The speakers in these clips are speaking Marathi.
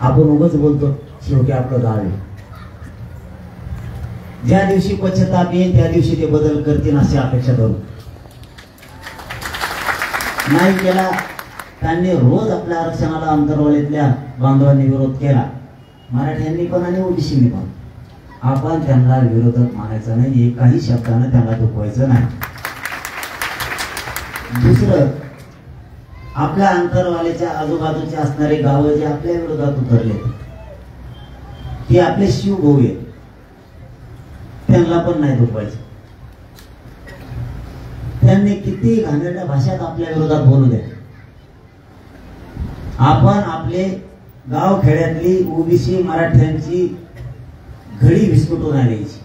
आपण उगाच बोलतो शेवटी आपलं गाव आहे. ज्या दिवशी पश्चाताप येईल त्या दिवशी ते बदल करतील अशी अपेक्षा करू. नाही केला त्यांनी रोज आपल्या आरक्षणाला अंतरवालीतल्या बांधवांनी विरोध केला, मराठ्यांनी पण आणि ओबीसीनी पण. आपण त्यांना विरोधक मानायचं नाही, एकाही शब्दानं त्यांना दुखवायचं नाही. दुसरं, आपल्या अंतरवालीच्या आजूबाजूचे असणारे गावं जे आपल्या विरोधात उतरले ते आपले शिवभाऊ आहेत, त्यांना पण नाही दुखवायचं. त्यांनी किती घाणेरड्या भाषेत आपल्या विरोधात बोलू द्या, आपण आपले गाव खेड्यातली ओबीसी मराठ्यांची घडी विस्कटून आणायची.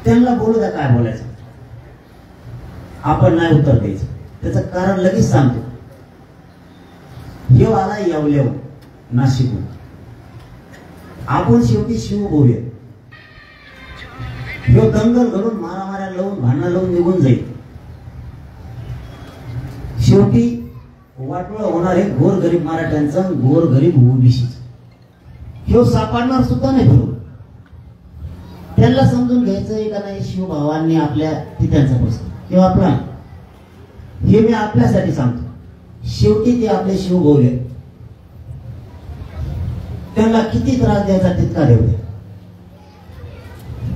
त्यांना बोलू द्या काय बोलायचं, आपण नाही उत्तर द्यायचं. त्याचं कारण लगेच सांगतो. हे आला येवल्यावर नाशिकहून, आपण शेवटी शिवभाऊ आहे. ह्यो दंगल घडून मारामाऱ्या लावून भांडणं लावून निघून जाईल. शेवटी वाटोळं होणार आहे गोरगरीब मराठ्यांचा, गोरगरीब ओबीसीचा. ह्यो सापडणार सुद्धा नाही फिरून. त्यांना समजून घ्यायचं का नाही, शिवभावांनी आपल्या ती त्यांचा प्रश्न किंवा आपला, हे मी आपल्यासाठी सांगतो. शेवटी ते आपले शिवभाऊ आहेत, त्यांना किती त्रास द्यायचा तितका देऊ द्या,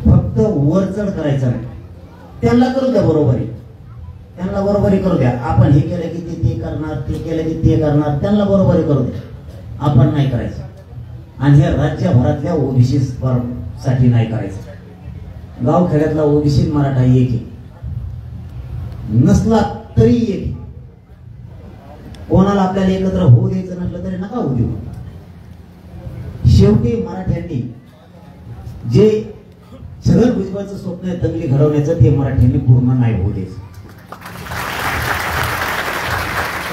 फक्त वरचढ करायचं नाही. त्यांना करू द्या बरोबरी, त्यांना बरोबरी करू द्या. आपण हे केलं की ते करणार, ते केलं की ते करणार, त्यांना बरोबरी करू द्या, आपण नाही करायचं. आणि हे राज्यभरातल्या ओबीसी साठी नाही करायचं. गाव खेड्यातला ओबीसी मराठा एक नसला तरी एक, कोणाला आपल्याला एकत्र होऊ द्यायचं नसलं तरी नका होऊ देऊ. शेवटी मराठ्यांनी जे छगन भुजबळचं स्वप्न आहे दंगली घडवण्याचं, ते मराठ्यांनी पूर्ण नाही होऊ द्यायचं.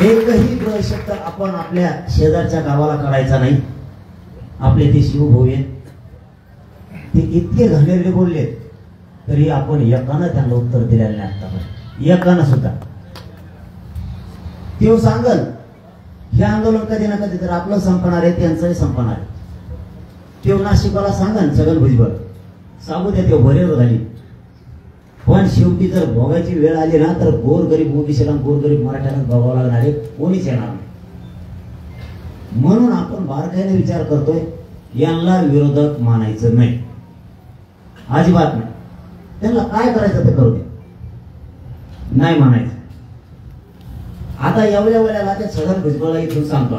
एकही ग्रह शब्द आपण आपल्या शेजारच्या गावाला काढायचा नाही. आपले ते शिवभाऊ आहेत, ते इतके घाणेरडे बोलले तरी आपण एकानं त्यांना उत्तर दिलेलं नाही आतापर्यंत, एकानं सुद्धा. ते सांगल हे आंदोलन कधी ना कधी तर आपलं संपणार आहे, त्यांचंही संपणार आहे. ते नाशिकाला सांगन छगन भुजबळ, सांगू द्या ते बरेच झाली. पण शेवटी जर भोगायची वेळ आली ना तर गोरगरीब ओबीसीला, गोरगरीब मराठ्याला भोगावं लागणार आहे, कोणीच येणार नाही. म्हणून आपण बारकाईने विचार करतोय, यांना विरोधक मानायचं नाही, अजिबात नाही. त्यांना काय करायचं ते करू दे, नाही मानायचं. आता एवढ्या वेळेला त्या छगन भुजबळला इथून सांगतो,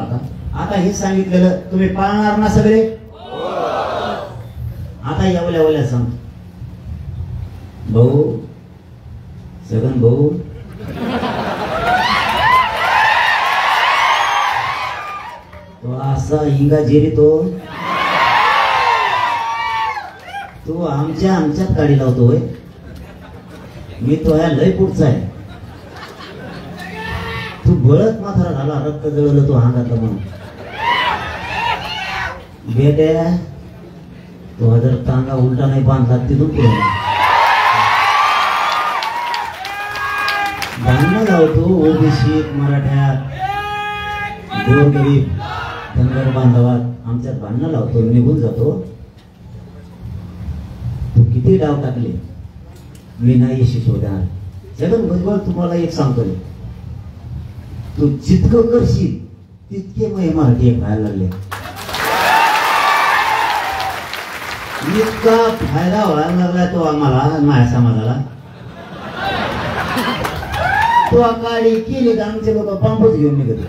आता हे सांगितलेलं तुम्ही पाळणार ना सगळे. आता एवढ्या वेळेला सांगतो, भाऊ छगन भाऊ, तो असा हिंगा जेरी तो आमच्यात काढी लावतोय. मी तो या लय पुढचा आहे. तू बळत माथारा झाला, रक्त जळलं तो अंगातलं म्हणून. बेट्या तो जर टांगा उलटा नाही बांधला तिथून पुढे भांडणं लावतो. ओबीसी मराठ्यात, गोरगरीब धनगर बांधवात आमच्यात भांडणं लावतो, निघून जातो. तू किती डाव टाकले, मी नाही यशस्वी होणार. छगन भुजबळ तुम्हाला एक सांगतो, तू जितकं करशील तितके मग मराठी एक व्हायला लागले. इतका फायदा व्हायला लागला तो आम्हाला, माझ्या समाजाला. तो आकाडी केली तर आमचे लोक बांबूच घेऊन निघत.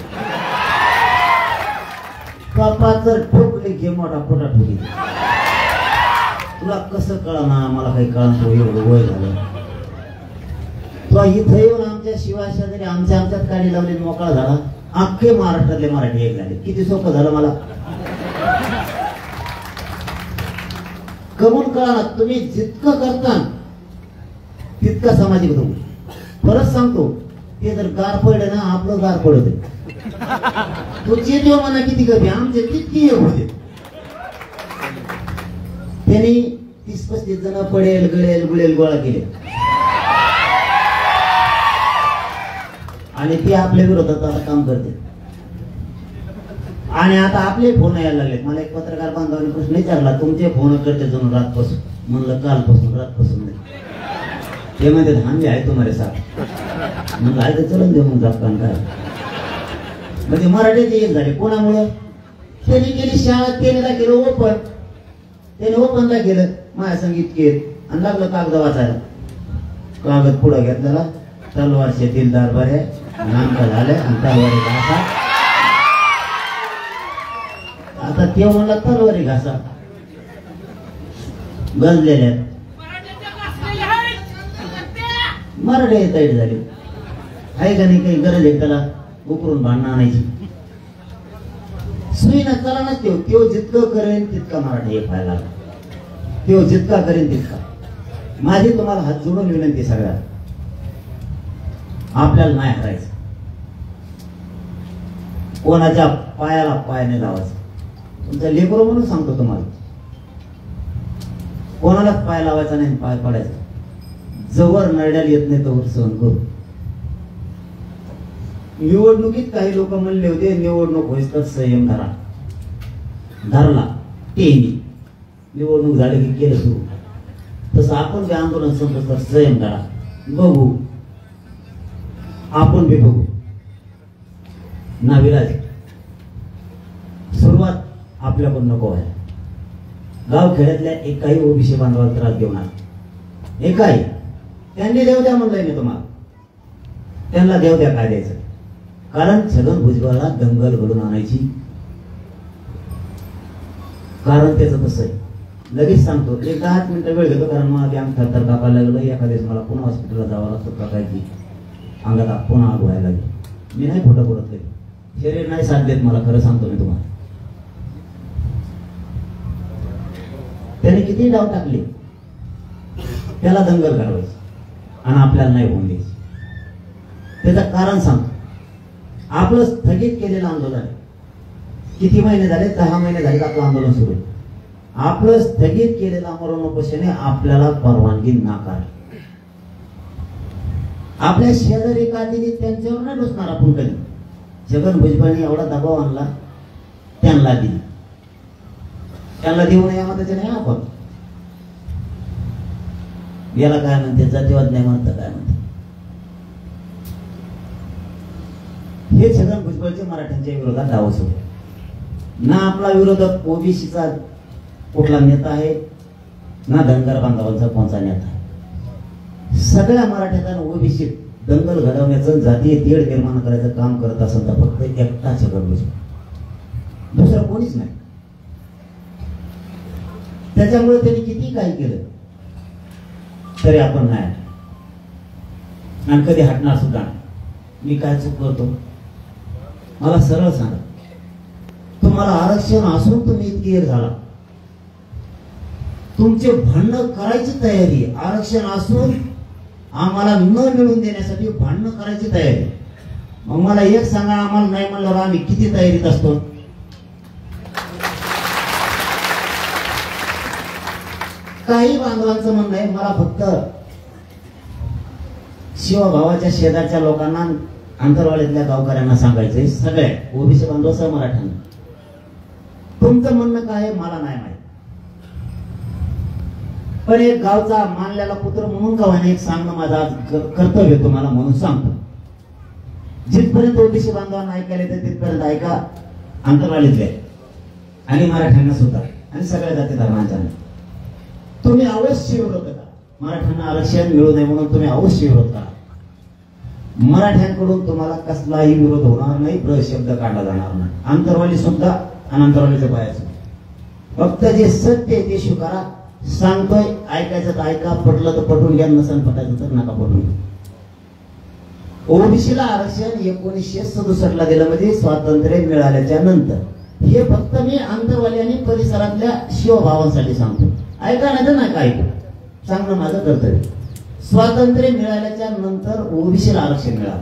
बापाचं ठोकले घे मोठा फोटा ठोकी. तुला कसं कळना, मला काही कळण, तो एवढं वय झालं. तो इथं येऊन आमच्या शिवाय शेजारी आमच्यात काडी लावली, मोकळा झाला. अख्खे महाराष्ट्रातले मराठी एक झाले. किती सोपं झालं मला. कमून कळा, तुम्ही जितकं करता तितका सामाजिक होतो. परत सांगतो, ते जर गार पडले ना आपलं गार पडत. तुझे जेव्हा म्हणा किती कमी, आमचे किती होते. त्यांनी 30-35 जण पडेल, गळेल, गुळेल गोळा केले आणि ते आपल्या विरोधात आता काम करते. आणि आता आपले फोन यायला लागलेत. मला एक पत्रकार बांधवाने प्रश्न विचारला, तुमचे फोन करते जणू रातपासून. म्हणलं कालपासून, रातपासून नाही. ते म्हणते हम आहे तुम्हारे साथ. म्हणलं आहे तर चलन देऊ मग जात काय. म्हणजे मराठीचे एक झाले कोणामुळं? त्यांनी केली शाळा, त्याने केलं ओपन, त्याने ओपनला केलं माझ्या संगीत केलं आणि लागलं कागद वाचायला. कागद पुढं घेतलेला, तलवार शेतील दरबारे नामका झाले आणि तलवारी घासा. आता ते म्हणला तलवारी घासा गंजलेल्या मराठी तैड झाली. आहे का नाही काही गरज आहे त्याला उकरून भांडणं आणायची? सुईना चला ना. त्यो जितकं करेन तितका मराठी एक व्हायला लागला. त्यो जितका करेन तितका. माझी तुम्हाला हात जोडून विनंती सगळ्या, आपल्याला नाही हरायचं. कोणाच्या पायाला पायाने लावायचं. तुमचं लेकरं म्हणून सांगतो तुम्हाला, कोणालाच पाय लावायचा नाही, पाय पडायचा. जवळ नरड्याला येत नाही तोवर सहन करू. निवडणुकीत काही लोक म्हणले होते निवडणूक होईस तर संयम धरा. धरला टेनी. निवडणूक झाली की केलं सुरू. तसं आपण बी आंदोलन संपलं तर संयम धरा. बघू, आपण बी बघू. नाविलाज सुरुवात आपल्याकडून नको आहे. गाव खेड्यातल्या एकाही ओबीसी बांधवाला त्रास घेऊ नका. एकाही. त्यांनी देऊ द्या म्हणलंय मी तुम्हाला. त्यांना देऊ द्या काय द्यायचं. कारण छगन भुजबळला दंगल घडून आणायची. कारण त्याचं तसं आहे. लगेच सांगतो, एक 10 मिनिटं वेळ घेतो. कारण मला अंग थरथर कापायला लागलं. एखाद्या दिवस मला पुन्हा हॉस्पिटलला जावं लागतं. काकायची अंगात पुन्हा आग व्हायला लागली. मी नाही खोटं बोलत. शरीर नाही साथ देत मला, खरं सांगतो मी तुम्हाला. त्याने किती डाव टाकले, त्याला दंगल घडवायची आणि आपल्याला नाही होऊन द्यायची. त्याचं कारण सांगतो. आपलं स्थगित केलेलं आंदोलन आहे. किती महिने झाले? 10 महिने झाले आपलं आंदोलन सुरू आहे. आपलं स्थगित केलेलं आमरण उपोषणे आपल्याला परवानगी नाकार. आपल्या शेजारी का दिली त्यांच्यावर नाही बसणार आपण कधी. छगन भुजबळने एवढा दबाव आणला, त्यांना दिली. त्यांना देऊ नये म्हणते नाही आपण. याला काय म्हणते? जातीवाद नाही म्हणतं काय म्हणते? हे छगन भुजबळचे मराठ्यांच्या विरोधात डाव सुरू. ना आपला विरोधक ओबीसीचा कुठला नेता आहे, ना धनगर बांधवांचा कोणता नेता आहे. सगळ्या मराठ्यांना ओबीसी दंगल घडवण्याचं, जातीय तेढ निर्माण करायचं काम करत असेल तर फक्त एकटा छगन भुजबळ, दुसरं कोणीच नाही. त्याच्यामुळे त्यांनी किती काही केलं तरी आपण नाही आणि कधी हटणार सुद्धा नाही. मी काय चूक करतो मला सरळ सांगा. तुम्हाला आरक्षण असून तुम्ही इतकी एक झाला, तुमचे भांडण करायची तयारी आहे. आरक्षण असून आम्हाला न मिळवून देण्यासाठी भांडण करायची तयारी. मग मला एक सांगा, आम्हाला नाही म्हणल्यावर आम्ही किती तयारीत असतो? काही बांधवांचं म्हणणं आहे मला फक्त शिवभावाच्या शेजारच्या लोकांना, आंतरवाडीतल्या गावकऱ्यांना सांगायचंय, सगळे ओबीसी बांधव सह मराठ्यांना. तुमचं म्हणणं काय आहे मला नाही माहित. पण एक गावचा मानलेला पुत्र म्हणून का एक सांगणं माझा कर्तव्य तुम्हाला म्हणून सांगतो. जिथपर्यंत ओबीसी बांधवांना ऐकायला येते तिथपर्यंत ऐका. आंतरवाडीतले आणि मराठ्यांना सुद्धा आणि सगळ्या जाती धर्मांच्या तुम्ही अवश्य विरोध करा. मराठ्यांना आरक्षण मिळू नये म्हणून तुम्ही अवश्य विरोध करा. मराठ्यांकडून तुम्हाला कसलाही विरोध होणार नाही, प्रशब्द काढला जाणार नाही. आंतरवाली सुद्धा आणि आंतरवालीच्या बाहेर फक्त जे सत्य आहे ते स्वीकारा. सांगतोय ऐकायचं तर ऐका, पटलं तर पटून घ्या, नसेल पटायचं तर नका पटून घ्या. ओबीसीला आरक्षण 1967 दिलं म्हणजे स्वातंत्र्य मिळाल्याच्या नंतर. हे फक्त मी आंतरवाली आणि परिसरातल्या शिवभावांसाठी सांगतो. ऐका नाही तर नका ऐकू, सांगणं माझं कर्तव्य. स्वातंत्र्य मिळाल्याच्या नंतर ओबीसीला आरक्षण मिळालं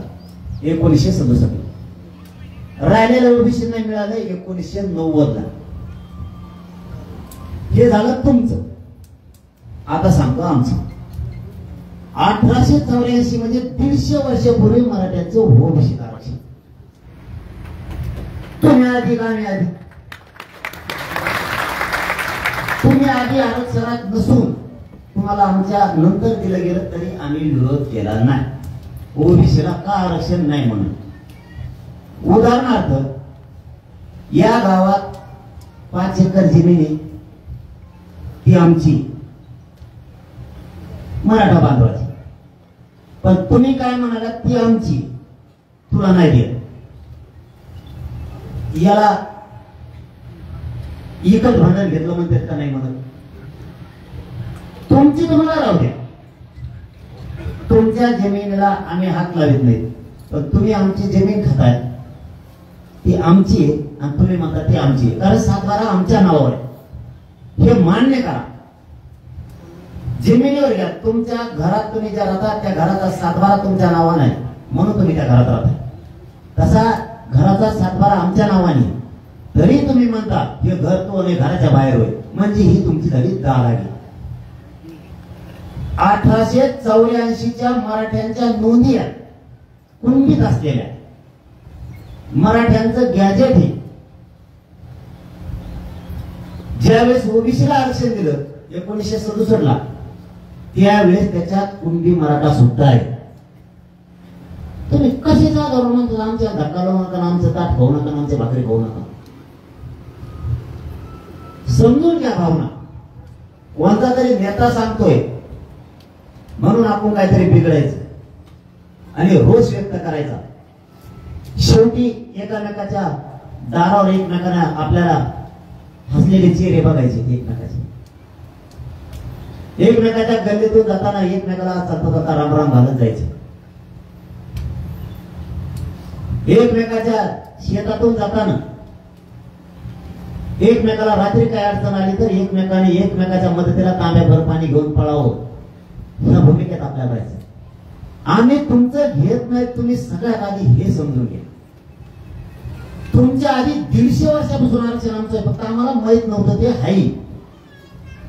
1967. राहिलेल्या ओबीसी नाही मिळालं 1990ला. हे झालं तुमचं. आता सांगतो आमचं. 1884 म्हणजे 150 वर्षापूर्वी मराठ्यांचं ओबीसी आरक्षण. तुम्ही आधी का आम्ही आधी? तुम्ही आधी आरक्षणात नसून तुम्हाला आमच्या नंतर दिलं गेलं तरी आम्ही विरोध केला नाही. ओबीसीला का आरक्षण नाही म्हणून. उदाहरणार्थ या गावात 5 एकर जमीन आहे, ती आमची मराठा बांधवाची. पण तुम्ही काय म्हणाला, ती आमची, तुला नाही देत. याला एकच भांडण घेतलं म्हणतात का नाही म्हणत. तुमची तुम्हाला राहू द्या, तुमच्या जमिनीला आम्ही हात लावित नाही. पण तुम्ही आमची जमीन खाताय, ती आमची आहे आणि तुम्ही म्हणता ती आमची आहे. कारण 7/12 आमच्या नावावर आहे, हे मान्य करा. जमिनीवर घ्या. तुमच्या घरात तुम्ही ज्या राहता त्या घराचा 7/12 तुमच्या नावाने आहे म्हणून तुम्ही त्या घरात राहता. तसा घराचा 7/12 आमच्या नावाने, तरी तुम्ही म्हणता हे घर तो आणि घराच्या बाहेर होय, म्हणजे ही तुमची झाली दादागिरी. 1884च्या मराठ्यांच्या नोंदी आहेत कुणबीत असलेल्या. मराठ्यांचं गॅजेट हे ज्यावेळेस ओबीसीला आरक्षण दिलं 1967 ला, त्यावेळेस त्याच्यात कुणबी मराठा सुद्धा आहे. तुम्ही कशाचा धरून म्हणता आमच्या धक्का लावू नका, आमचं ताट खाऊ नका, आमची भाकरी खाऊ नका. समजून घ्या भावना. कोणता तरी नेता सांगतोय म्हणून आपण काहीतरी बिघडायचं आणि रोष व्यक्त करायचा. शेवटी एकामेकाच्या दारावर एकमेकांना आपल्याला हसलेले चेहरे बघायचे एकमेकाचे. एकमेकाच्या गल्लीतून जाताना एकमेकाला चालता चालता रामराम घालत जायचे. एकमेकाच्या शेतातून जाताना एकमेकाला रात्री काय अडचण आली तर एकमेकाने एकमेकाच्या मदतीला तांब्याभर पाणी घेऊन पळावं, ह्या भूमिकेत आपल्याला राहायचं. आम्ही तुमचं घेत नाही, तुम्ही सगळ्यात आधी हे समजून घ्या. तुमच्या आधी 150 वर्षापासून आरक्षण आमचं, फक्त आम्हाला माहित नव्हतं ते हाई.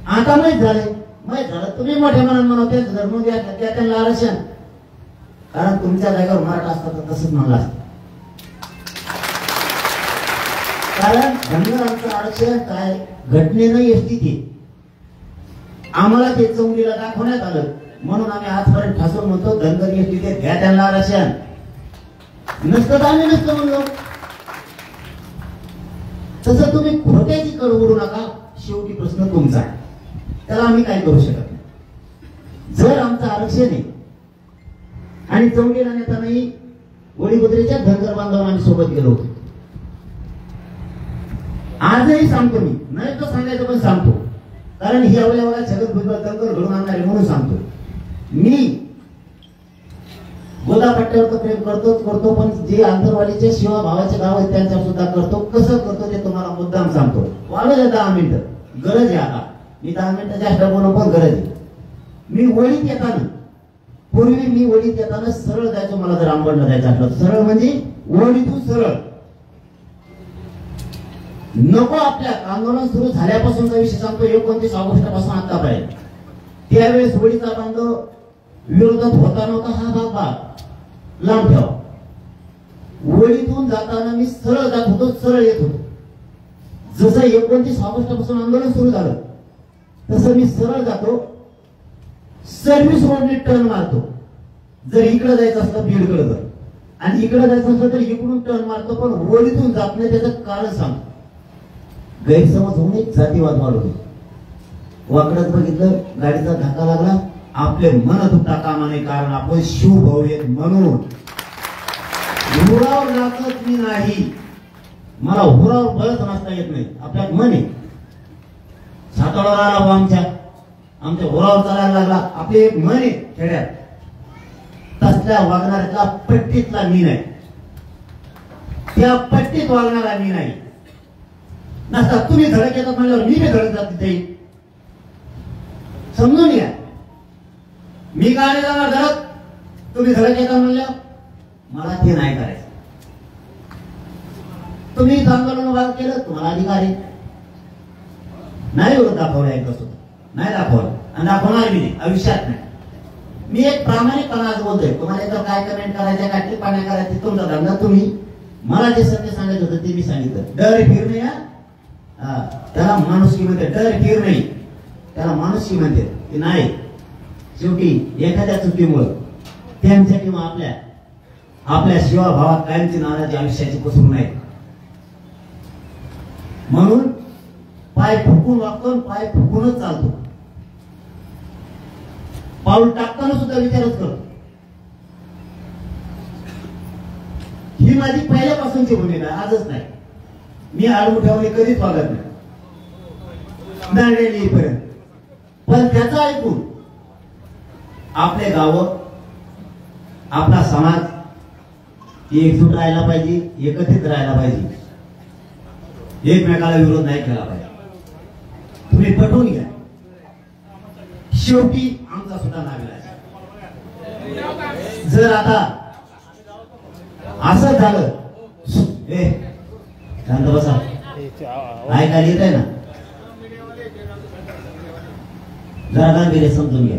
आता माहित झालं. तुम्ही मोठ्या मनात म्हणा त्यांचं धर्म द्या त्यांना आरक्षण, कारण तुमच्या जागेवर मराठा असतात तर तसंच म्हणलं असतं. कारण धनगरांचं आरक्षण काय घटनेनं एसटी आम्हाला ते चौंडीला दाखवण्यात आलं म्हणून आम्ही आजपर्यंत ठासून म्हणतो धनगर एसटी द्या त्यांना आरक्षण. नसतं आम्ही नसतं म्हणलो. तसं तुम्ही खोट्याची कड उडू नका. शेवटी प्रश्न तुमचा आहे, त्याला आम्ही काय करू शकत नाही. जर आमचं आरक्षण आहे आणि चौंडीला नेतानाही वडीगोद्रेच्या धनगर बांधवांना आम्ही सोबत गेलो होतो. आजही सांगतो, मी नाही तर सांगायचं पण सांगतो, कारण ही एवढ्या जगत भुजबळ दंगल घडून आणणारे म्हणून सांगतो. मी गोदापट्ट्यावर प्रेम करतो पण जे आंतरवाडीचे शिवा भावाचे गाव आहेत त्यांच्यावर सुद्धा करतो. कसं करतो ते तुम्हाला मुद्दाम सांगतो. वाढू द्या 10 मिनिटं, गरज आहे आता. मी 10 मिनिटं जास्त बोलून पण गरज आहे. मी वळीत येताना, पूर्वी मी वळीत येताना सरळ जायचो. मला जर आंबडला जायचं असलं सरळ म्हणजे वळीतून सरळ. नको आपल्या आंदोलन सुरू झाल्यापासूनचा विषय सांगतो, 29 ऑगस्ट पासून आतापर्यंत. त्यावेळेस वडीचा बांधव विरोधात होता नव्हता हा भाग लांब ठेवा. वडीतून जाताना मी सरळ जात होतो, सरळ येत होतो. जसं 29 ऑगस्ट पासून आंदोलन सुरू झालं तसं मी सरळ जातो, सर्व्हिस रोडने टर्न मारतो. जर इकडे जायचं असतं बीडकडे जर, आणि इकडे जायचं असलं तर इकडून टर्न मारतो, पण वडीतून जात नाही. त्याचं कारण सांगतो. गैरसमज होऊन एक जातीवाद वाढवतो. वाकडत बघितलं, गाडीचा धक्का लागला, आपले मन दुखता कामा नये, कारण आपण शिवभाऊ आहेत म्हणून. हुरावर नाचत मी नाही, मला हुरावर बळत नाचता येत नाही. आपल्यात मन आहे. साताळावर आला आमच्या हुरावर चालायला लागला. आपले एक मन आहे खेड्यात, तसल्या वागणाऱ्यातला पट्टीतला मी नाही, त्या पट्टीत वागणारा मी नाही. नसता तुम्ही धडक येतात म्हणल्यावर मी धडक जात तिथे. समजून घ्या. मी का नाही जाणार धडक, तुम्ही धडक येतात म्हणल्यावर मला ते नाही करायचं. तुम्ही आंदोलन उभा केलं, तुम्हाला अधिकार आहे. नाही होत दाखवलं आहे कसं, नाही दाखवलं आणि दाखवणार मी नाही, आयुष्यात नाही. मी एक प्रामाणिकपणा आज बोलतोय. तुम्हाला तर काय कमेंट करायचं, काय टिप्पण्या करायची तुमचा धंदा, तुम्ही मला जे सत्य सांगायचं होतं ते मी सांगितलं. डर फिर नाही, त्याला माणुसकी म्हणते. डर फिर नाही, त्याला माणुसकी म्हणते. की नाही, शेवटी एखाद्या चुकीमुळे त्यांच्या किंवा आपल्या शिवाभावात कायमची नाराजी आयुष्याची पसरू नये. म्हणून पाय फुकून वागतो, पाय फुकूनच चालतो. पाऊल टाकताना सुद्धा विचारच करतो. ही माझी पहिल्यापासूनची भूमिका आहे, आजच नाही. मी आडमुठ्यावर कधीच वागत नाही येईपर्यंत. पण त्याचा ऐकून आपले गाव, आपला समाज एकजूट राहायला पाहिजे, एकत्रित राहायला पाहिजे, एकमेकाला विरोध नाही केला पाहिजे. तुम्ही पटवून घ्या. शेवटी आमचा सुद्धा नागरिक जर आता असं झालं, शांत बसा, ऐकायला येत आहे ना, जरा गांभीर्य समजून घ्या.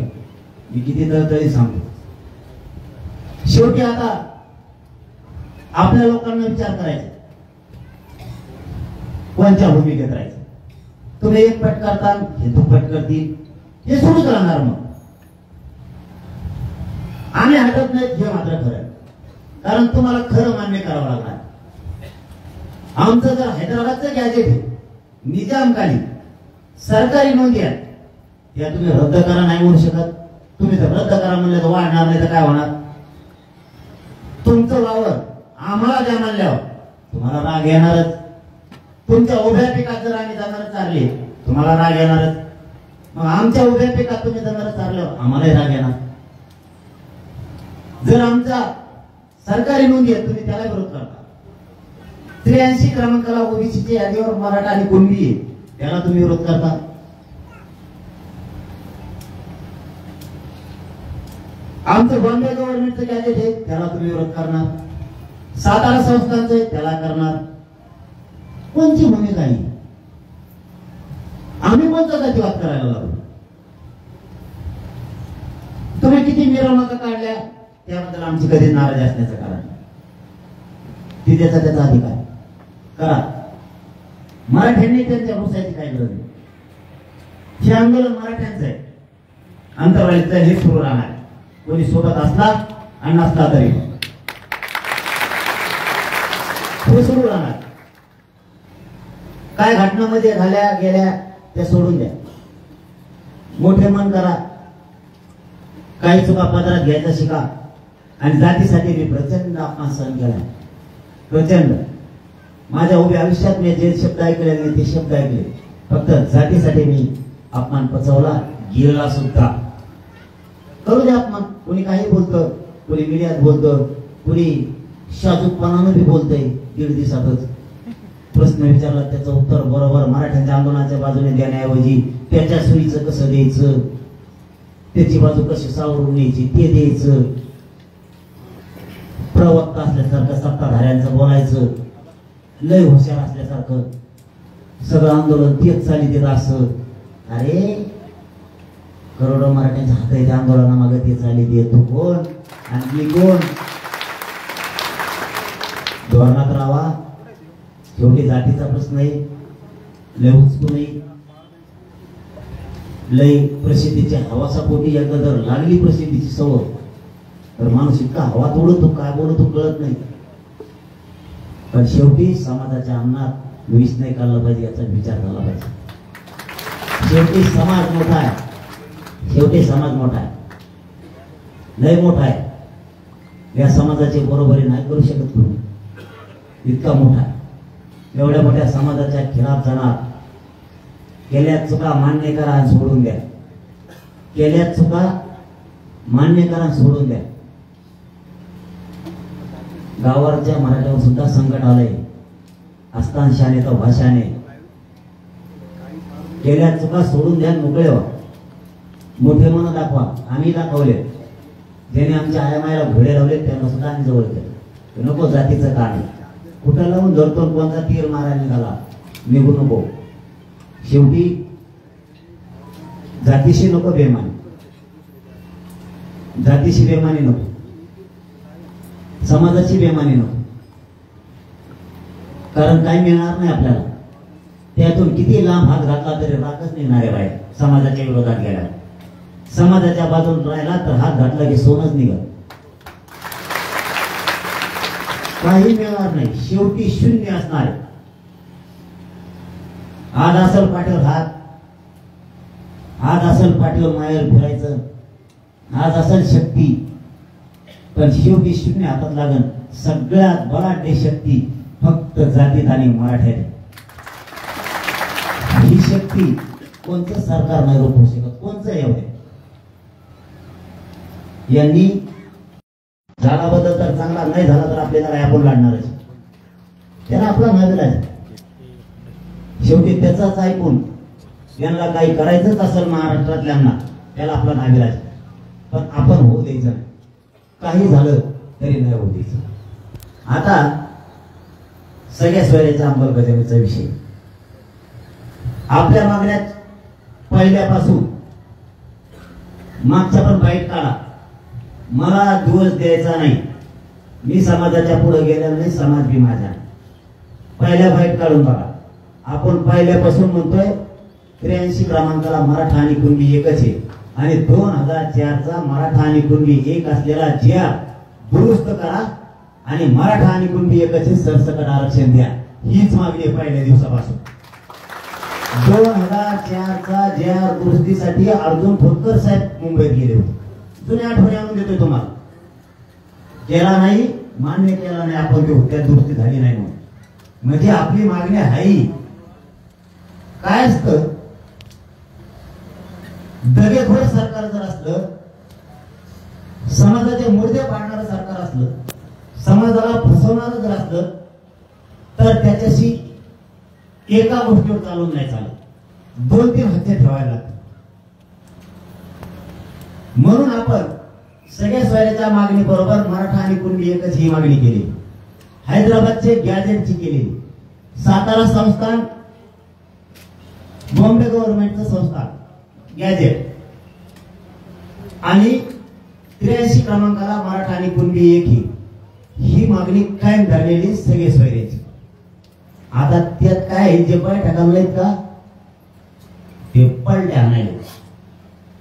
मी किती तरी सांगतो. शेवटी आता आपल्या लोकांना विचार करायचा, कोणत्या भूमिकेत राहायचं. तुम्ही एक पट करता, हे दुप्पट करतील, हे सुरूच राहणार. मग आम्ही हटत नाहीत, हे मात्र खरं. कारण तुम्हाला खरं मान्य करावं लागणार. आमचं जर हैदराबादचं गॅजेट आहे, निजामकालीन सरकारी नोंदी आहेत, त्या तुम्ही रद्द करा नाही म्हणू शकत. तुम्ही तर रद्द करा म्हणले तर वाढणार नाही तर काय होणार. तुमचं वावर आम्हाला द्या म्हणल्यावर तुम्हाला राग येणारच. तुमच्या उभ्या पिकात जर आम्ही जनावर चारले तुम्हाला राग येणारच. मग आमच्या उभ्या पिकात तुम्ही जनावर चारल्यावर आम्हालाही राग येणार. जर आमचा सरकारी नोंदी आहे, तुम्ही त्याला विरोध करता. 83 क्रमांकाला ओबीसीच्या यादीवर मराठा आणि कुणबी आहे, त्याला तुम्ही विरोध करता. आमचं बॉम्बे गव्हर्नमेंटचं गॅजेट आहे, त्याला तुम्ही विरोध करणार. सातारा संस्थांचं आहे, त्याला करणार. कोणची भूमिका आहे? आम्ही कोणता जातीवाद करायला लागलो? तुम्ही किती मिरवणुका काढल्या, त्याबद्दल आमची कधी नाराजी असण्याचं कारण ती त्याचा अधिकार करा. मराठ्यांनी त्यांच्या घुसायची काही गरज नाही. हे आंदोलन मराठ्यांचं आहे, अंतरवालीचं हे सुरू राहणार. कोणी सोबत असला आणि नसला तरी हे सुरू राहणार. काय घटनामध्ये झाल्या गेल्या त्या सोडून द्या. मोठे मन करा, काही चुका पदरात घ्यायचा शिका. आणि जातीसाठी मी प्रचंड अपमान सहन केला, प्रचंड. माझ्या उभ्या आयुष्यात मी जे शब्द ऐकले नाही ते शब्द ऐकले. फक्त जातीसाठी मी अपमान पचवला, गिळला सुद्धा. करू दे अपमान. कोणी काही बोलतं, कोणी मीडियात बोलतं, कोणी शाजूकपणानं बी बोलतंय. 1.5 दिवसातच प्रश्न विचारला, त्याचं उत्तर बरोबर मराठ्यांच्या आंदोलनाच्या बाजूने देण्याऐवजी त्याच्या सोयीचं कसं द्यायचं, त्याची बाजू कशी सावरून घ्यायची ते द्यायचं. प्रवक्ता असल्यासारखं सत्ताधाऱ्यांचं बोलायचं, लय हुशार असल्यासारखं सगळं आंदोलन तेच चालित असं. अरे करोडो मराठ्यांच्या हात आहे त्या आंदोलनामागे ते चालित येत. तू कोण आणि मी कोण? धोरणात राहा. शेवटी जातीचा प्रश्न आहे, लय उचकू नाही. लय प्रसिद्धीच्या हवासापोटी एकदा जर लागली प्रसिद्धीची सवय तर माणूस इतका हवा तोडतो, काय बोलतो कळत नाही. पण शेवटी समाजाच्या अन्नात विष नाही काढलं पाहिजे याचा विचार झाला पाहिजे. शेवटी समाज मोठा आहे, शेवटी समाज मोठा आहे, लय मोठा आहे. या समाजाची बरोबरी नाही करू शकत तुम्ही, इतका मोठा आहे. एवढ्या मोठ्या समाजाच्या खिलाफ जाणार. केल्या चुका मान्य करा आणि सोडून द्या. केल्या चुका मान्य करा आणि सोडून द्या. गावावरच्या मराठ्यावर सुद्धा संकट आलंय. अस्तांशाने तर भाषाने. केल्या चुका सोडून द्या, मोकळे व्हा. मोठे मन दाखवा. आम्ही दाखवले. ज्याने आमच्या आयामायला घोडे लावले त्यांना सुद्धा आम्ही जवळ केलं. नको जातीचं कारण कुठं लावून धरतो, कोणता तीर मारायला निघाला, निघू नको. शेवटी जातीशी नको बेमानी, जातीशी बेमानी नको, समाजाची बेमानी नको. कारण काही मिळणार नाही आपल्याला. त्यातून किती लांब हात घातला तरी राखच निघणार आहे बाहेर. समाजाच्या विरोधात गेला, समाजाच्या बाजून राहिला तर हात घातला की सोनच निघत. काही मिळणार नाही, शेवटी शून्य असणार आहे. आज असेल पाठीवर हात, आज असेल पाठीवर मायावर फिरायचं, आज असेल शक्ती, पण शेवटी शून्य हातात लागन. सगळ्यात बलाढ्य शक्ती फक्त जातीत आणि मराठ्यात. ही शक्ती कोणतं सरकार नाही रोखू शकत, कोणचं एवढे. यांनी झाडाबद्दल तर चांगला नाही झाला तर आपल्याला काय आपण लढणारच. त्याला आपला नाविलाज. शेवटी त्याचाच ऐकून यांना काही करायचंच असेल महाराष्ट्रातल्यांना, त्याला आपला नाविलाज. पण आपण होऊ द्यायचं नाही, काही झालं तरी नाही होऊ द्यायचं. आता सगळ्या स्वैराच्या अंमलबजावणीचा विषय. आपल्या मागण्यात पहिल्यापासून मागच्या पण बाईट काढा. मला दिवस द्यायचा नाही, मी समाजाच्या पुढे गेलेलो नाही, समाज बी माझा. पहिल्या बाईट काढून बघा. आपण पहिल्यापासून म्हणतोय 83 क्रमांकाला मराठा आणि कुणबी एकच आहे आणि 2004चा मराठा आणि कुणबी एक असलेला जिया दुरुस्त करा आणि मराठा आणि कुणबी एकच आहे, सरसकट आरक्षण द्या. हीच मागणी आहे पहिल्या दिवसापासून. 2004चा जिया दुरुस्तीसाठी अर्जुन खोतकर साहेब मुंबईत गेले होते. जुन्या आठवणी आणून देतोय तुम्हाला. केला नाही, मान्य केला नाही आपण, ते त्या दुरुस्ती झाली नाही म्हणून. म्हणजे आपली मागणी आहे. काय असतं, दगेखोर सरकार जर असलं, समाजाचे मुर्दे पाडणारं सरकार असलं, समाजाला फसवणारं जर असलं, तर त्याच्याशी एका गोष्टीवर चालून नाही चालत, 2-3 हत्या ठेवायला लागतात. म्हणून आपण सगळ्या स्वैराच्या मागणी बरोबर मराठा आणि कुणबी एकच ही मागणी केली. हैदराबादचे गॅजेटची केली, सातारा संस्थान, बॉम्बे गव्हर्नमेंटचं संस्थान गॅजेट आणि 83 क्रमांकाला मराठा आणि कुणबी एक ही मागणी कायम धरलेली सगळे स्वैराची. आता त्यात काय जे बैठका आहेत का ते पडल्या नाही,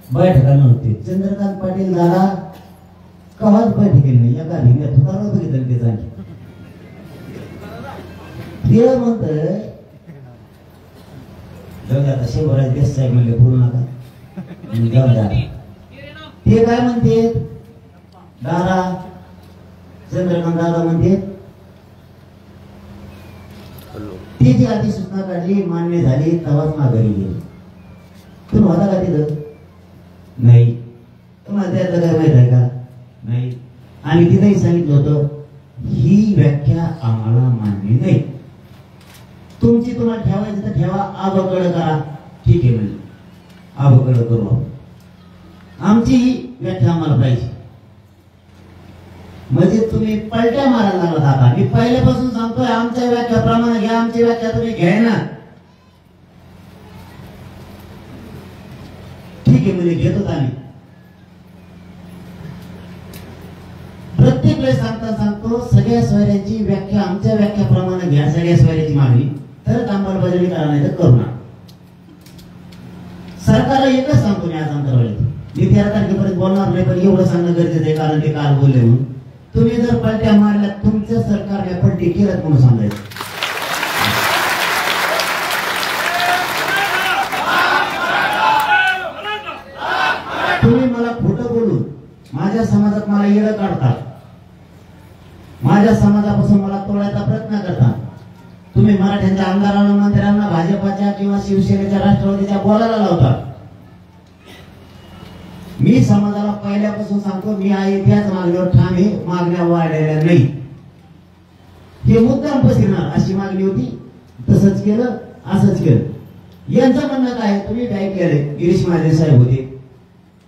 बैठका नव्हते. चंद्रकांत पाटील दादा कवाच बैठकी नाही, एका भिंग्यात तुकार बघितलं ते जाणी. ते म्हणत आता शेवराज देश साहेब म्हणले बोलू नका, ते काय म्हणते दादा, चंद्रकांत दादा म्हणते ती जी अधिसूचना काढली, मान्य झाली, तेव्हाच माघारी गेली. तुम्ही होता का तिथं? नाही. तुम्हाला त्यातलं काय माहित आहे का? नाही. आणि तिथेही सांगितलं होतं ही व्याख्या आम्हाला मान्य नाही, तुमची तुम्हाला ठेवायचं तर ठेवा, आबकडं करा. ठीक आहे म्हणजे आबकडं करू आपण, आमची ही व्याख्या आम्हाला पाहिजे. म्हणजे तुम्ही पलट्या मारायला लागला. आता मी पहिल्यापासून सांगतोय आमच्या व्याख्याप्रमाणे घ्या, आमची व्याख्या तुम्ही घ्या ना. ठीक आहे म्हणजे घेतो आम्ही. प्रत्येक वेळेस सांगतो सगळ्या स्वैराची व्याख्या आमच्या व्याख्याप्रमाणे घ्या, सगळ्या स्वैराची मागणी, तर अंमलबजावणी करा, नाही तर करू नका. सरकारला एकच सांगतो मी आज अंतरावली, मी 13 तारखेपर्यंत बोलणार नाही, पण एवढं सांगणं गरजेचं आहे कारण ते काल बोलले म्हणून. तुम्ही जर पलट्या मारल्या, तुमच्या सरकारने पलटी केलं म्हणून सांगायचं. तुम्ही मला खोटं बोलून माझ्या समाजात मला येडं काढता, माझ्या समाजापासून मला तोडायचा प्रयत्न करता. तुम्ही मराठ्यांच्या आमदारांना, मंत्र्यांना, भाजपाच्या किंवा शिवसेनेच्या, राष्ट्रवादीच्या बोलायला लावता. मी समाजाला पहिल्यापासून सांगतो मी आहे त्याच मागणीवर ठाम आहे, मागण्या वाढलेल्या नाही. हे मुद्दाम पसरणार अशी मागणी होती, तसंच केलं, असंच केलं. यांचं म्हणणं काय, तुम्ही काय केलंय, गिरीश महाजन साहेब होते,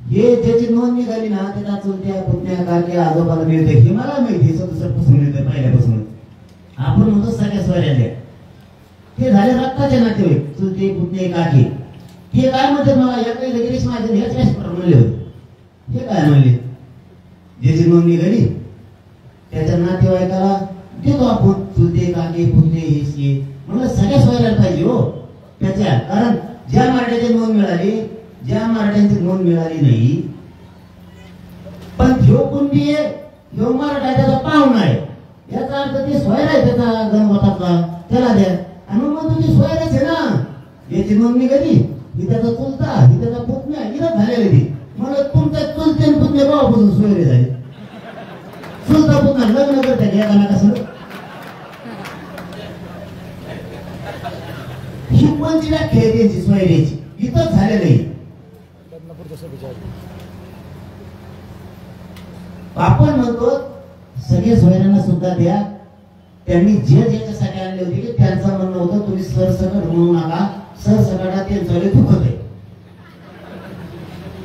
हे ज्याची नोंद निघाली ना त्याला चुलत्या पुतण्या काक्या आजोबाला मिळते, हे मला माहिती, सदस्यपासून मिळते पहिल्यापासून. आपण म्हणतो सगळ्या स्वैराच्या, ते झाले रक्ताचे नातेवाईक, चुलते पुतणे काकी. हे काय म्हणतात मला, या गिरीश महाजन हेच म्हणले होते. हे काय म्हणले, ज्याची नोंद निघाली त्याच्या नातेवाईकाला देतो आपण चुलते काके पुतणे हेच हे म्हणून सगळ्या सोयऱ्याला पाहिजे हो त्याच्या. कारण ज्या मराठ्याची नोंद मिळाली, ज्या मराठ्यांची नोंद मिळाली नाही, पण ह्यो कुणबी आहे, ह्यो मराठा त्याचा पाहुणा आहे, याचा अर्थ ते सोयरा आहे त्याचा गणपताचा, त्याला द्या. आणि मग तुझी सोयराच आहे ना, याची नोंदणी कधी, ही त्याचा चुलता, ही त्याचा पुतण्या, हिला झालेली ती. म्हणून तुमच्या चुलते आणि पुतणे गावापासून सोयरे झाले. चुलता पुतना लग्न करता एकामेकासंग. ही कोणती व्याख्या आहे त्यांची सोयऱ्याची, इथंच झालेलं आहे. आपण म्हणतो सगळे सोयऱ्यांना सुद्धा द्या. त्यांनी जे ज्याच्यासाठी आणले होते की त्यांचं म्हणणं होतं तुम्ही सरसकट म्हणू नका, सरसकटात त्यांचं दुखत आहे.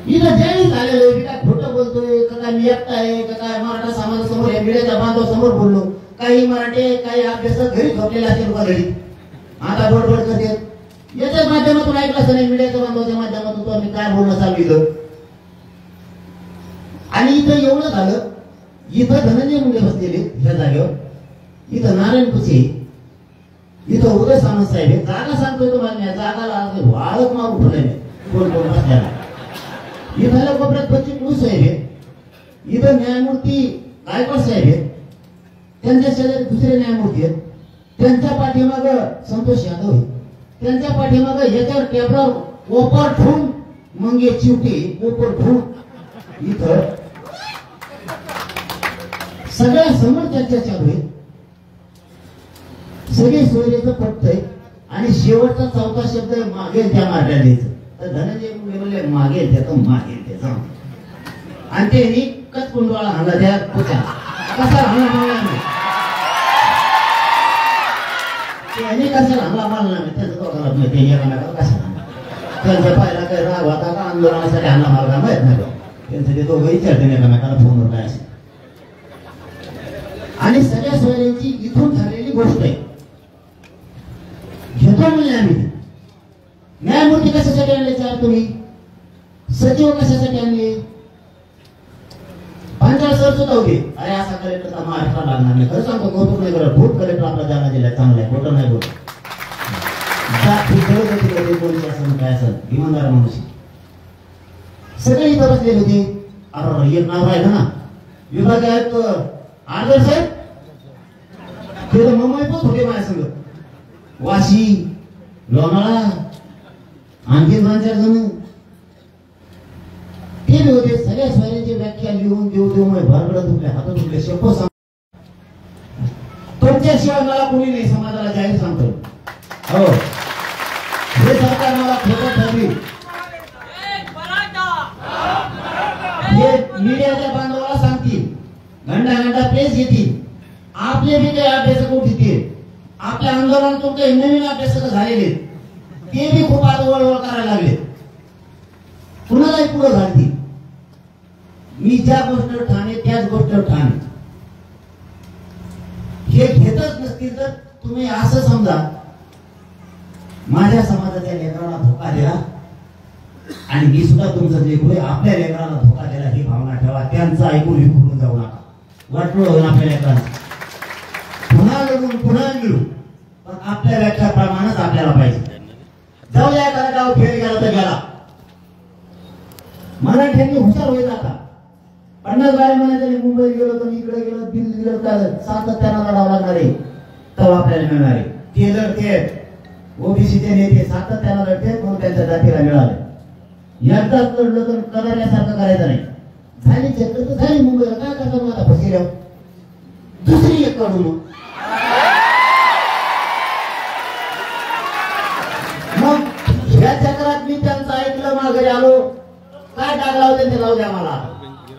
इथं ज्यावेळी झालेलं आहे, काय खोटं बोलतोय का, काय मी एकटा आहे का, काय मराठा समाजासमोर या मीडियाच्या बांधवासमोर बोललो. काही मराठे काही अभ्यासक घरी झोपलेले असतील का घरी, आता बडबड करते. याच्याच माध्यमातून ऐकलं असं नाही, मीडियाच्या बांधवाच्या माध्यमातून तो आम्ही काय बोलणं सांगितलं. आणि इथं एवढं झालं, इथं धनंजय मुंडे बसलेले ह्या जागेवर, इथं नारायण कुचे, इथं उदय सामंत साहेब. जागा सांगतोय तुम्हाला, जागाला वाळत मारून ठेवले कोण कोण बसल्याला. इथं कोपऱ्यात बच्चू साहेब आहे, इथं न्यायमूर्ती गायकवाड साहेब आहेत, त्यांच्या शेजारी दुसरे न्यायमूर्ती आहेत, त्यांच्या पाठीमाग संतोष यादव आहे, त्यांच्या पाठीमाग याच्यावर टेबलावर ओपर ठेवून मंगे चिवटी ओपर ठेवून इथं सगळ्या समोर चर्चा चालू आहे. सगळे सोयरेचं पटतंय. आणि शेवटचा चौथा शब्द आहे मागेल त्या मार्गाला द्यायचं. तर धनंजय मुंडे म्हणले मागेल त्या, मागेल त्या, आणि त्यांनी कचकुंडवाळा हाणला त्या पुत्या. कसा हाणला मारला नाही त्यांनी, कशाला हाणला मारला नाही त्याचं दोघांना माहिती. ते एकामेकाला कशाला त्यांचा पाहिला काही राग होता का आंदोलनासाठी हाणला मारला माहित नाही. त्यांचं ते दोघं विचारते एकामेकाला फोनवर काय असेल. आणि सगळ्या सोयऱ्यांची इथून ठरलेली गोष्ट आहे. घेतो म्हणले आम्ही. न्यायमूर्ती कशासाठी आणले चार तुम्ही, सचिव कशासाठी आणले, पांचाळ सर सुद्धा होते. अरे असा कलेक्टरचा महाराष्ट्र लागणार नाही. खरं सांगतो कौतुक नाही करत, खूप कलेक्टर आपला जालना जिल्ह्यात चांगला आहे, खोटं नाही बोलत. पोलीस असं काय असेल इमानदार माणूस. सगळे इथं बसलेले होते. अरे एक नाव राहिलं ना, विभाग आयुक्त आदर साहेब, ते तर मुंबईत होते माझ्या संग. वाशी, लोणाळा, आणखी 2-4 जण ते होते. सगळ्या सोयऱ्यांची व्याख्या लिहून देऊ देऊ भरगडत दुखल्या, हातात दुखले. शेपो सांग तुमच्याशिवाय मला कोणी नाही, समाजाला जाहीर सांगतो. हो, हे सरकार मला खोटं ठरली. हे मीडियाच्या बांधवाला सांगतील, घंटा घंटा प्रेस येतील, आपले बी काही अभ्यासक उठतील. आपल्या आंदोलनातून काही नवीन अभ्यासक झालेले ते बी खूप आता वळवळ करायला लागले. कुणालाही पुढे घालतील. मी ज्या गोष्टीवर ठाणे त्याच गोष्टीवर ठाणे. हे घेतच नसतील तर तुम्ही असं समजा, माझ्या समाजाच्या लेकराला धोका दिला आणि मी सुद्धा तुमचं लेकरू आहे, आपल्या लेकराला धोका दिला ही भावना ठेवा. त्यांचं ऐकून विखुरून जाऊ नका. वाटलं होईल आपल्या लेकरांना, पुन्हा लढून पुन्हा मिळू, पण आपल्या व्याख्याप्रमाणेच आपल्याला पाहिजे. जाऊ द्या, एखादा गाव फेल गेला तर गेला. मराठ्यांनी हुशार होईल. आता 50 बारे म्हणायचे मुंबईत गेलो तर इकडे गेलो, दिल्ली गेलो, काय सातत्यानं लढावं लागणार आहे, तेव्हा आपल्याला मिळणार आहे. ते लढते ओबीसीचे नेते सातत्यानं लढते, म्हणून त्यांच्या जातीला मिळाले. एकदाच लढलं तर करायल्यासारखं करायचं नाही. झाली चक्र तर झाली. मुंबईला काय करतो मग आता फसिल्यावर दुसरी एक काढू मग ह्या चक्रात मी त्यांचं ऐकलं, माघारी आलो. काय टाकला होते ते जाऊ द्या मला.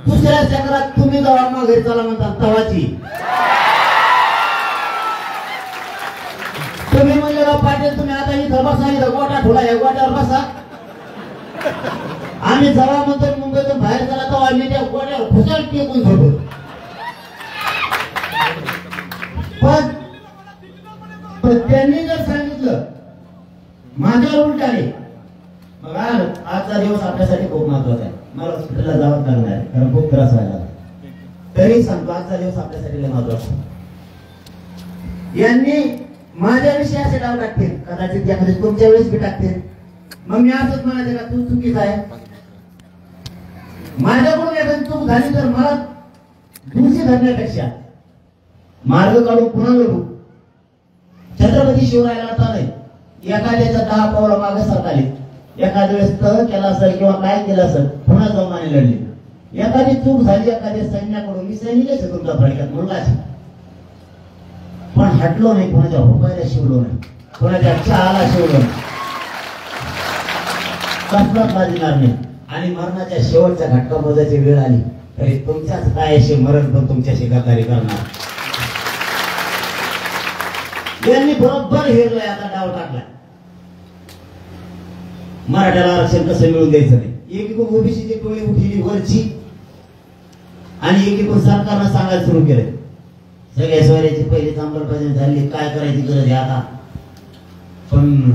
दुसऱ्या चक्रात तुम्ही जावा माघारी चला म्हणतात तवाची. तुम्ही म्हणजे पाटील तुम्ही आता इथं बसा, इथं गोटा ठोला, या गोट्यावर बसा. आम्ही जवा म्हणतो मुंबईतून बाहेर चला तेव्हा आम्ही त्या गोट्यावर खुशाल टेकून झोपू. पण त्यांनी जर सांगितलं माझ्यावर उलटाने, मग आजचा दिवस आपल्यासाठी खूप महत्वाचा आहे. मला हॉस्पिटलला जावं लागणार आहे, कारण खूप त्रास व्हायला. तरी सांगतो आजचा दिवस आपल्यासाठी महत्वाचा. यांनी माझ्याविषयी असे डाव टाकतील, कदाचित एखाद्या तुमच्या वेळेस बी टाकतील. मग मी असंच म्हणायचं का तू चुकीचा आहे? माझ्याकडून एखादी चूक झाली तर मला दूषित धरण्यापेक्षा मार्ग काढून पुन्हा लढू. छत्रपती शिवरायाला आता नाही एखाद्याच्या 10 पावला मागे सरकारले, एखाद्या वेळेस तह केला असेल किंवा काय केलं असेल पुन्हा जाऊन आणि लढली. एखादी चूक झाली एखाद्या सैन्याकडून, मी सैनिकच आहे तुमचा फडक्यात मुलगाच, पण हटलो नाही, कोणाच्या हुकायला शिवलो नाही, कोणाच्या चहाला शिवलो नाही, कसलाच लाजणार नाही. आणि मरणाच्या शेवटच्या घटका मोजायची वेळ आली तरी तुमच्याच कायाशी मरण पण तुमच्याशी गद्दारी करणार. यांनी बरोबर हेरलाय, आता डाव टाकलाय. मराठ्याला आरक्षण कसं मिळून द्यायचं नाही. एकीकडून ओबीसीची टोळी उठली वरची आणि एकीकडून सरकारनं सांगायला सुरू केलं सगळ्या सोयऱ्याची पहिली अंमलबजावणी झाली, काय करायची गरज आहे आता. पण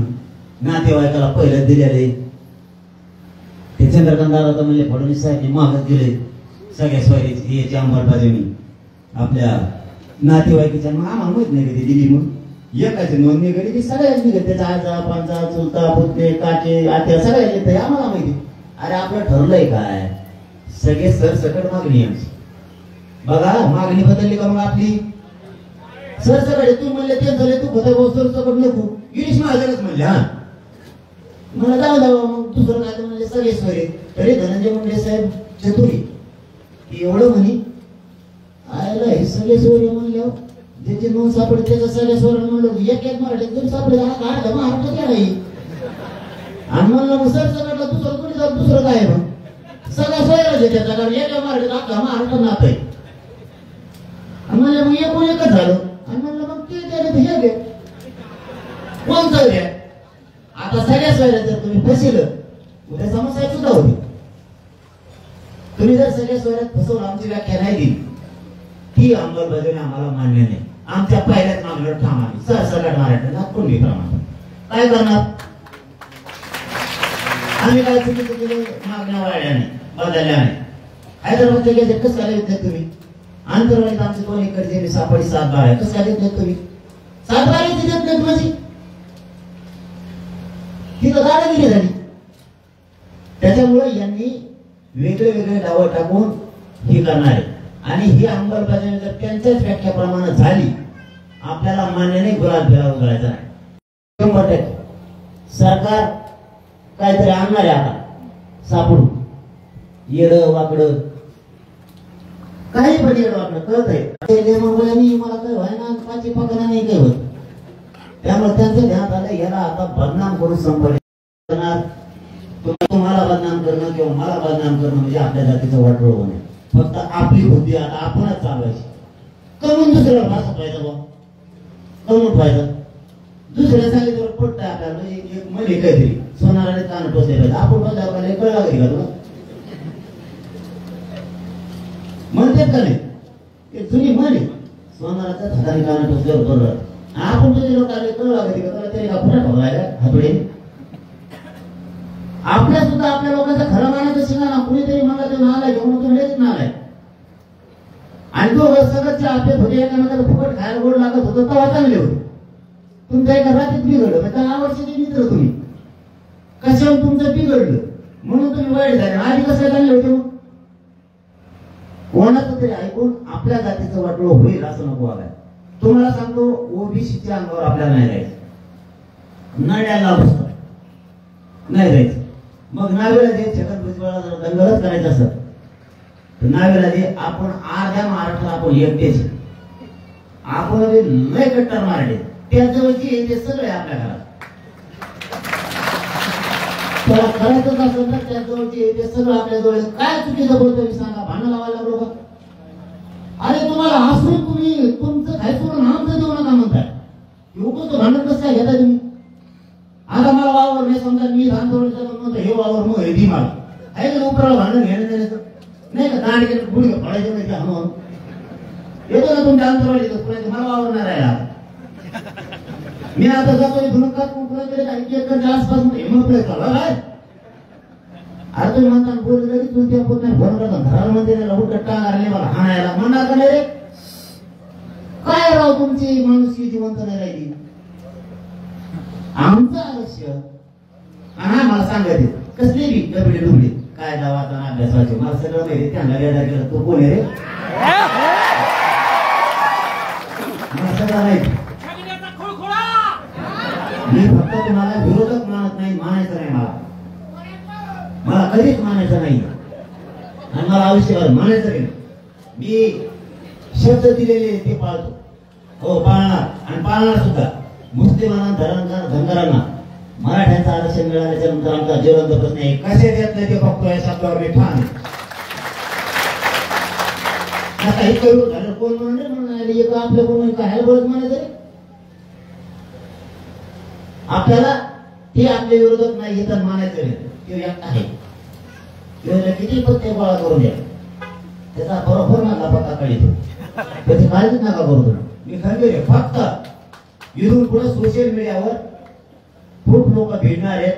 नातेवाईकाला पहिलं दिलेले ते चंद्रकांत दादा म्हणले फडणवीस साहेबांनी मागत दिले सगळ्या सोयऱ्याची याची अंमलबजावणी आपल्या नातेवाईकाच्या. मग आम्हाला माहित नाही कधी दिली, मग एकाची नोंदणी केली की सगळ्याच निघत, त्याचा आजा पंचा चुलता पुतणे काके आत्या सगळ्या येत आम्हाला माहिती. अरे आपलं ठरलंय काय, सगळे सरसकट मागणी आमची. बघा मागणी बदलली का मग आपली सरसकट. तू म्हणले ते झाले, तू होता भाऊ सरसकट नको गिरीश महाजनच म्हणले. हा मला जाऊ द्यावा, मग दुसरं काय म्हणले सगळे सोयरे. तरी धनंजय मुंडे साहेब चतुरी एवढं म्हणी आयला हे सगळे सोयरे म्हणले, ज्याची नोंद सापडे त्याच्या सगळ्या सोयऱ्यांना म्हणलं एक एक मराठी तुम्ही सापडे महाराष्ट्र क्या नाही. आणि म्हणलं मग सरसकटला दुसरं कोणी जाऊ, दुसरं काय मग सगळ्या सोयऱ्याच आहे त्याच्या, कारण एका मराठीत अख्खा महाराष्ट्र नात आहे. आणि म्हणलं मग एकूण एकच झालं. आणि म्हणलं मग ते त्याने हे घे कोणतं घ्या. आता सगळ्या सोयऱ्या जर तुम्ही फसिलं उद्या समस्या सुद्धा होती. तुम्ही जर सगळ्या सोयऱ्यात फसवून आमची व्याख्या नाही दिली, ती अंमलबजावणी आम्हाला मान्य नाही. आमच्या पहिल्याच मागणीवर ठाम आम्ही सरसकट मराठ्यांना कुणबी प्रमाण काय करणार. आम्ही काय चुकीचं केलं, मागण्या वाढल्या नाही, बदलल्या नाही. हैदराबादच्या गेले कसं काय येत नाही तुम्ही. आंतरवाडीत आमचे 2 एकर जमीन सापडी 7 बाळ आहे, कसं काय देत नाही तुम्ही. 7 बाळ देत नाही माझी, तिथं दादागिरी झाली. त्याच्यामुळे यांनी वेगळे वेगळे डाव टाकून ही करणार आहे. आणि ही अंमलबजावणी जर त्यांच्याच व्याख्याप्रमाणे झाली आपल्याला मान्य नाही, गुलाल फिराव करायचा नाही. 100% सरकार काहीतरी आणणार आहे आता सापडून, येडं वाकडं काही पण येडं वाकडं कळत आहे. मला काय व्हायना पाची पकडा नाही काय होत. त्यामुळे त्यांचं ध्यान आलं याला आता बदनाम करून संपवणार. तुम्हाला बदनाम करणं किंवा मला बदनाम करणं म्हणजे आपल्या जातीचं वाटोळ होणे. फक्त आपली बुद्धी आता आपणच चालवायची. कमून दुसऱ्याला भाषा पाहिजे बा, कमून पाहिजे दुसऱ्या सांगितलं पटत आपल्याला. म्हणजे एक म्हणे काहीतरी सोनाराने कान टोचले पाहिजे, आपण पाहिजे आपल्याला कळ लागली का तुला म्हणतात का नाही. एक जुनी म्हणे सोनाराच्या हाताने कान टोचल्यावर बरोबर. आपण तुझे लोक आले कळ लागली का तुला, तरी का पुढे ठेवायला हातोडे. आपल्या सुद्धा आपल्या लोकांचं खरं मानायचं शिका ना. कुणीतरी मला ते नालाय घेऊन तुम्ही नालाय. आणि तो सगळं आपले होते एकामेकाला फुकट खायला गोड लागत होतं तेव्हा चांगले होते. तुमच्या एका रात्रीत बिघडलं 10 वर्षाचे मित्र तुम्ही, कशावर तुमचं बिघडलं म्हणून तुम्ही वाईट झाले. आधी कसं चांगले होते. मग कोणाचं तरी ऐकून आपल्या जातीचं वाटोळ होईल असं नको वागायला. तुम्हाला सांगतो ओबीसीच्या अंगावर आपल्याला नाही राहायचं, नड्याला बसतं नाही राहायचं. मग नावेला जे छगन भुजबळला जर दंगलच करायचं असत तर नावेला जे आपण अर्ध्या महाराष्ट्रात आपण एकटेच, आपण लय कट्टर मराठी त्याजवळची येते सगळे आपल्या घरात. त्याला करायचंच असेल तर त्याजवळची येते सगळं आपल्या जवळ. काय चुकीचं बोलतो मी सांगा, भांडण लावायला लागलो का. अरे तुम्हाला हसून तुम्ही तुमचं काय सोडून आमचं देऊ नका म्हणताय. तो भांडण कसं काय घेता तुम्ही. आता मला वावर नाही समजा, मी म्हणतो हे वावर मग हे मला आहे का उपराला भांडण घेणं देण्याचं नाही का. दांड घेणं गुढी पडायचं नाही का म्हणून येतो ना तुमच्या अंतरवाडी मला वावर नाही राहिला. मी आता जातो धुणकात आसपास हिमत चालला काय. अरे तुम्ही म्हणता बोल तरी तू त्या पोत नाही फोन करता घराला म्हणते उलट टांग आले मला हाणायला म्हणणार का नाही रे. काय राव तुमची माणुसकी जिवंत नाही राहिली. आमचं आरक्षण आणि आम्हाला सांगायचे कसले बी डबडे डुबडे काय गावाचा अभ्यासाचे मला सगळं माहिती. त्यांना वेळा केलं तो कोण आहे रे मला सगळं माहिती. मी फक्त तुम्हाला विरोधक मानत नाही, मानायचं नाही. मला कधीच मानायचं नाही आणि मला आयुष्यभर मानायचं नाही. मी शब्द दिलेले ते पाळतो. हो पाळणार आणि पाळणार सुद्धा. मुस्लिमांना धनगरांना मराठ्यांचं आरक्षण मिळाल्याच्या नंतर आमचा ज्वलंत प्रश्न आहे कसे देत नाही ते बघतो. या शब्दावर मी ठाण काही करू झालं कोण म्हणून आपल्या कोण काय बोलत म्हणायचं आपल्याला ते आपल्या विरोधक नाही येतात मानायचं ते आहे. किती पत्ते गोळा करून द्या त्याचा बरोबर माझा पत्ता काढतो त्याची काळजीच नका करू. मी खरं फक्त इथून पुढे सोशल मीडियावर खूप लोक भिडणार आहेत,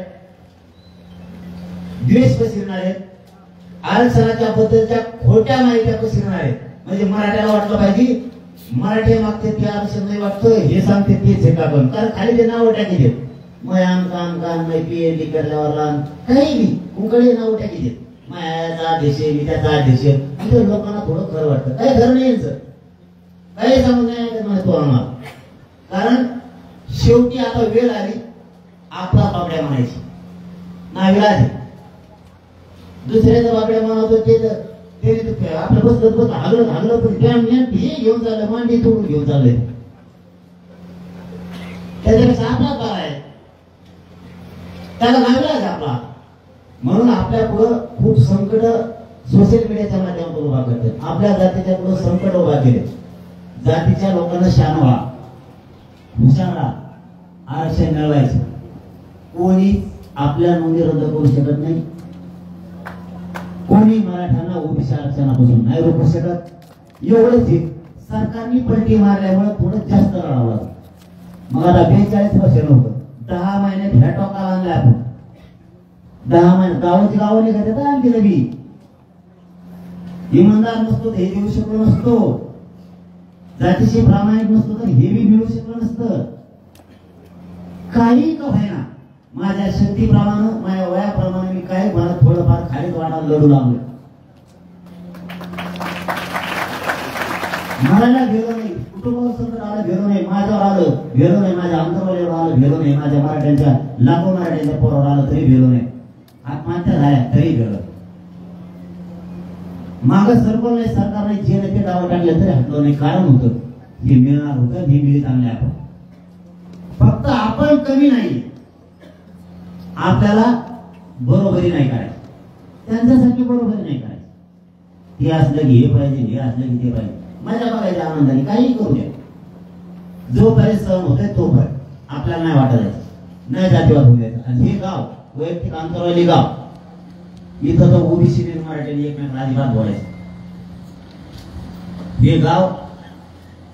द्वेष पसरणार आहेत, आरक्षणाच्या बद्दलच्या खोट्या माहित्या पसरणार आहेत. म्हणजे मराठ्याला वाटलं पाहिजे मराठी मागते ते आरक्षण नाही वाटतं हे सांगते तेच हे टाकून. कारण खाली ते नाव टाकी देत मग काम पीएचडी करल्यावर काही कुंकडे नाव टाकी देत माझ्याचा देश मी त्याचा देश. लोकांना थोडं खरं वाटतं काही खरं नाही यांचं काही सांगून नाही तो आम्हाला. कारण शेवटी आता वेळ आली आपला बाबड्या म्हणायची नाविलाज दुसऱ्याचा बाबड्या म्हणतो ते आपलं बसलं हागलं पण हे घेऊन चाललं मांडी तोडून घेऊन चाललंय. त्याच्यापेक्षा आपला काळ आहे त्याला नाविलाज आपला. म्हणून आपल्या पुढं खूप संकट सोशल मीडियाच्या माध्यमातून उभा करतात. आपल्या जातीच्या पुढं संकट उभा केले. जातीच्या लोकांना शान व्हा हुशार राहा आरक्षण मिळवायचं. कोणी आपल्या नोंदी रद्द करू शकत नाही. कोणी मराठ्यांना ओबीसी आरक्षणापासून नाही रोखू शकत. एवढंच सरकारने पलटी मारल्यामुळे थोडं जास्त लढावं लागलं. मग आता 42 वर्ष नव्हतं 10 महिन्यात ह्या टोकाला आणलाय आपण. 10 महिन्यात गावाची गावं निघत आणखी नवी इमानदार नसतो हे देऊ शकलो नसतो. जातीशी प्रामाणिक नसतो तर हे बी मिळू शकलं नसतं. काही का व्हायना माझ्या शक्तीप्रमाणे माझ्या वयाप्रमाणे मी काय मला थोडंफार खालीच वाढा लढू लागलो. मला गेलो नाही कुटुंबावर संकट आलं गेलो नाही माझ्यावर आलं गेलो नाही माझ्या अंतरावर आलं गेलो नाही माझ्या मराठ्यांच्या लाखो मराठ्यांच्या पोरावर आलं तरी गेलो नाही. आत्महत्या झाल्या तरी गेलो. माग सरकार नाही सरकारने जे ते डाव टाकले तरी हटलो नाही. कारण होतं हे मिळणार होतं हे मिळत आणले आपण. फक्त आपण कमी नाही आपल्याला बरोबरी नाही करायची त्यांच्यासाठी बरोबरी नाही करायची. हे असलं की हे पाहिजे हे असलं की ते पाहिजे माझ्या बघायच्या आनंदाने काही करू द्या. जो पर्यंत सहन होतोय तो पर्यंत आपल्याला नाही वाटत नाही जातीवाद होऊ द्यायचा. आणि हे गाव वैयक्तिक अंतरवाली गाव इथं तर ओबीसी मराठी एकमेकांना अजिबात बोलायचं. हे गाव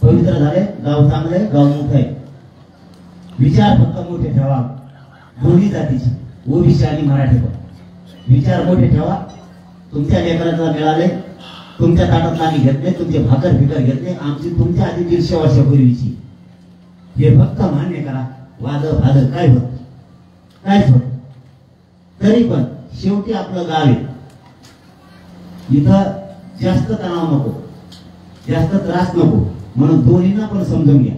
पवित्र झाले गाव चांगले गाव मोठं आहे. विचार फक्त मोठे ठेवा दोन्ही जातीचे ओबीसी आणि मराठी पण विचार मोठे ठेवा. तुमच्या लेकरांना मिळाले तुमच्या ताटात आम्ही घेतले तुमचे भाकर फिकर घेतले आमची तुमच्या आधी 150 वर्षापूर्वीची हे फक्त मान्य करा. वाद फाद काय होत कायच होत तरी पण शेवटी आपलं गाव आहे. इथं जास्त तणाव नको जास्त त्रास नको म्हणून दोन्हींना पण समजून घ्या.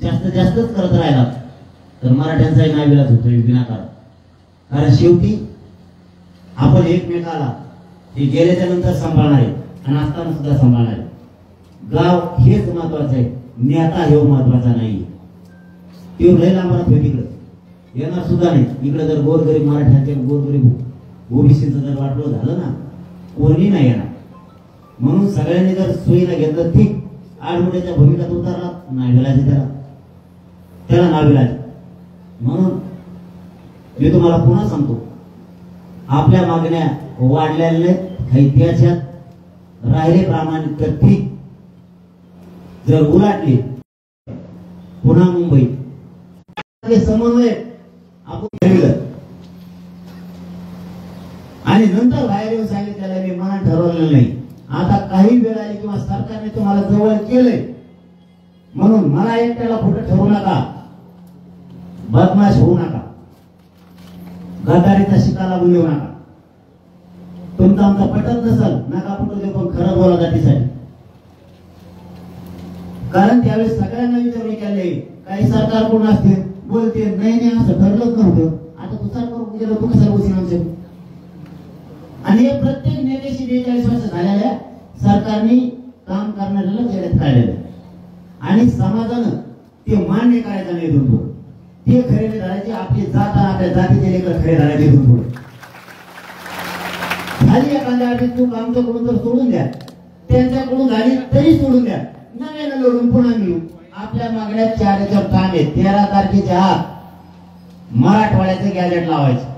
जास्तच करत राहिला तर मराठ्यांचाही नाविलाज होतोय विनाकारण. कारण शेवटी आपण एकमेकाला हे गेल्याच्या नंतर सांभाळणार आहे आणि असताना सुद्धा सांभाळणार आहे. गाव हेच महत्वाचं आहे. नेता हे महत्वाचा नाही. ते लय लांबरात होईल तिकडं येणार सुद्धा नाही. इकडे जर गोरगरीब मराठ्यांचे गोरगरीब ओबीसीचं जर वाटलं झालं ना कोणी नाही येणार. म्हणून सगळ्यांनी जर सोयीला घेतलं ठीक आडमुड्याच्या भूमिकात उतरला नाविलाज त्याला नाविलाज. म्हणून मी तुम्हाला पुन्हा सांगतो आपल्या मागण्या वाढलेल्या काही त्याच्यात राहिले प्रामाणिक तर ठीक. जर उलाटले पुन्हा मुंबई समन्वय आपण ठरविलं आणि नंतर बाहेर येऊन सांगितलेलं मी मनात ठरवलेलं नाही. आता काही वेळ आली किंवा सरकारने तुम्हाला जवळ केलंय म्हणून मला एकट्याला खोटं ठरवू नका, बदमाश होऊ नका, गद्दारीचा शिका लागून येऊ नका. तुमचं आमचं पटत नसल नका पटू दे, पण खरं बोला जातीसाठी. कारण त्यावेळेस सगळ्यांना विचारले केले, काही सरकार कोण असते बोलते नाही नाही असं ठरलंच नव्हतं. आता तू सरकार गेलो तू कशाला बसीन आमच्या. आणि हे प्रत्येक नेत्याशी 42 वर्ष झालेल्या सरकारने काम करणाऱ्याला जेलात काढलेलं आणि समाजानं ते मान्य करायचं नाही. इथून पुढे ते खरेदी धरायचे, आपली जात आपल्या जातीचे लेकर खरे धरायचे. इथून पुढे झाली एखाद्या आधी चूक आमच्याकडून तर सोडून द्या, त्यांच्याकडून झाली तरी सोडून द्या, नव्यानं लढून पुन्हा मिळू. आपल्या मागण्या 4 काम आहेत. 13 तारखेच्या आत मराठवाड्याचं गॅजेट लावायचं.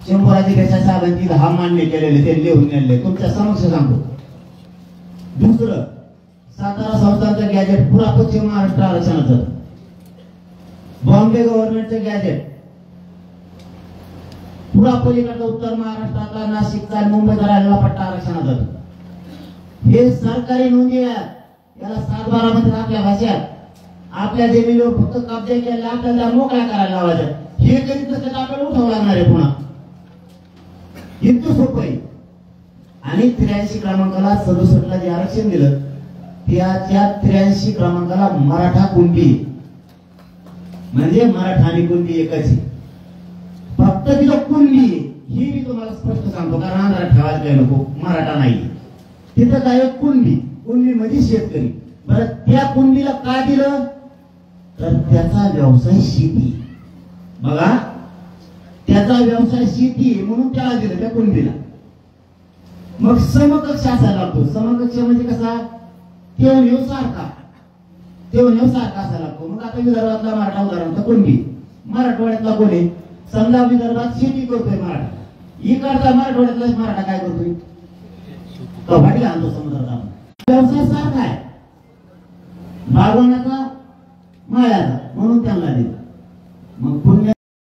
शंभराजी देशा साहेबांनी हा मान्य केलेले ते लिहून नेले तुमच्या समक्ष सांगतो. दुसरं, सातारा संस्थांचं गॅजेट पुरा पश्चिम महाराष्ट्र आरक्षणाचं, बॉम्बे गव्हर्नमेंटचं गॅजेट पुरा पलीकडचा उत्तर महाराष्ट्रातला नाशिकचा मुंबईचा राहिलेला पट्टा आरक्षणाचं. हे सरकारी नोंदी याला 7-12 मध्ये आपल्या भाषेत आपल्या जमिनीवर फक्त कब्जा केला आपल्याला मोकळा करायला लावायचं. हे करीत नसतं आपल्याला उठावं लागणार आहे पुन्हा. इतकं सोपं आहे. आणि 83 क्रमांकाला 67 ला जे आरक्षण दिलं त्याच्या 83 क्रमांकाला मराठा कुणबी म्हणजे मराठा आणि कुणबी एकच. फक्त तिथं कुणबी ही मी तुम्हाला स्पष्ट सांगतो, कारण आंध्रात ठेवायला काही नको, मराठा नाही तिथं. काय कुणबी, कुणबी म्हणजे शेतकरी. बरं त्या कुणबीला काय दिलं तर त्याचा व्यवसाय शेती. बघा त्याचा व्यवसाय शेती म्हणून त्याला दिलं त्या कुणबीला. मग समकक्ष असायला लागतो. समकक्ष म्हणजे कसा, तेवढेव सारखा असायला लागतो. मग आता विदर्भातला मराठा उदाहरण तर कुणबी, मराठवाड्यातला कोणी समजा विदर्भात शेती करतोय मराठा, इकडचा मराठवाड्यातला मराठा काय करतोय कबाडी आणतो समुद्रात. व्यवसाय सारखा आहे बागवण्याचा माळ्याचा, म्हणून त्यांना दिलं. मग पुण्य